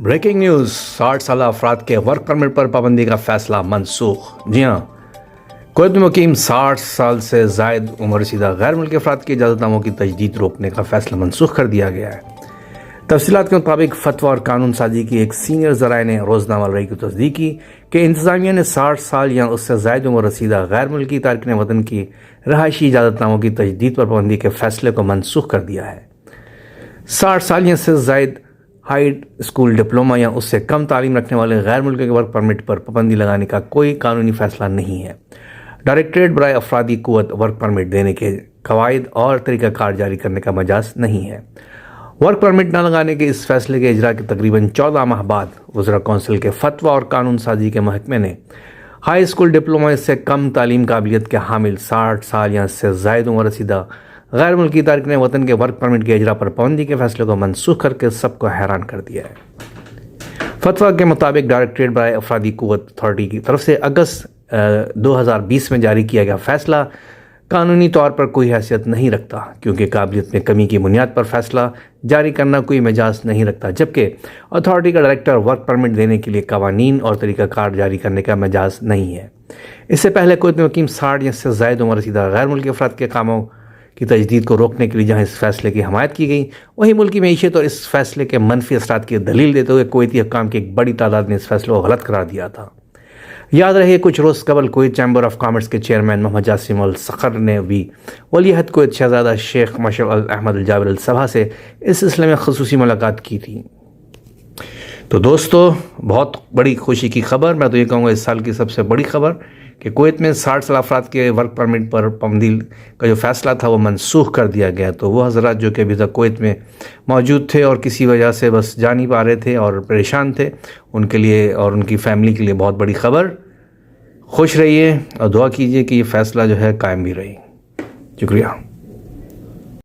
Breaking news, 60 साल अफराद के वर्क परमिट पर पाबंदी का फैसला मनसूख। जी हाँ, कुवैत में मुकीम 60 साल से जायद उम्र रसीदा गैर मुल्की अफराद की इजाज़तनामों की तजदीद रोकने का फैसला मनसूख कर दिया गया है। तफसीलात के मुताबिक फतवा और कानून साजी की एक सीनियर ज़राए ने रोज़नामा रही की तस्दीक की कि इंतज़ामिया ने 60 साल या उससे जायद उम्र रसीदा गैर मुल्की तारकिन वतन की रहायशी इजाज़तनामों की तजदीद पर पाबंदी के फैसले को मनसूख कर दिया है। 60 साल या से जायद हाई स्कूल डिप्लोमा या उससे कम तालीम रखने वाले गैर मुल्की के वर्क परमिट पर पाबंदी लगाने का कोई कानूनी फैसला नहीं है। डायरेक्टरेट बराए अफरादी कुव्वत वर्क परमिट देने के कवायद और तरीक़ाकार जारी करने का मजाज नहीं है। वर्क परमिट न लगाने के इस फैसले के इजरा के तकरीबन 14 माह बाद वज़रा कौंसिल के फतवा और कानून साजी के महकमे ने हाई स्कूल डिप्लोमा से कम तालीम काबिलियत के हामिल 60 साल या इससे ज़ायद उम्र रसीदा गैर मुल्की तारकिन वतन के वर्क परमिट के इजरा पर पाबंदी के फैसले को मनसूख करके सबको हैरान कर दिया है। फतवा के मुताबिक डायरेक्टरेट बराए अफरादी कुव्वत अथॉरिटी की तरफ से अगस्त 2020 में जारी किया गया फैसला कानूनी तौर पर कोई हैसियत नहीं रखता, क्योंकि काबिलियत में कमी की बुनियाद पर फैसला जारी करना कोई मिजाज नहीं रखता, जबकि अथॉरिटी का डायरेक्टर वर्क परमिट देने के लिए कवानीन और तरीक़ाकार जारी करने का मिजाज नहीं है। इससे पहले कुवैत में मुकीम 60 या इससे ज़ायद उम्र रसीदा गैर मुल्की अफराद के कामों की तजदीद को रोकने के लिए जहाँ इस फैसले की हमायत की गई, वहीं मुल्की मईशत और इस फैसले के मनफी असरात की दलील देते हुए कुवैती हुक्काम की एक बड़ी तादाद ने इस फैसले को गलत करार दिया था। याद रहे, कुछ रोज़ कबल कुवैत चैम्बर ऑफ कॉमर्स के चेयरमैन मोहम्मद जासिम अल सखर ने भी वली अहद कुवैत शहजादा शेख मशरफ अल अहमद अल जाबिर अल सबा से इस सिलसिले में खुसूसी मुलाकात की थी। तो दोस्तों, बहुत बड़ी खुशी की खबर, मैं तो ये कहूँगा इस साल की सबसे बड़ी खबर कि कुवैत में 60 साल अफराद के वर्क परमिट पर पाबंदी का जो फैसला था वो मनसूख कर दिया गया। तो वो हज़रात जो कि अभी तक कुवैत में मौजूद थे और किसी वजह से बस जा नहीं पा रहे थे और परेशान थे, उनके लिए और उनकी फैमिली के लिए बहुत बड़ी खबर। खुश रहिए और दुआ कीजिए कि ये फ़ैसला जो है कायम भी रहे। शुक्रिया।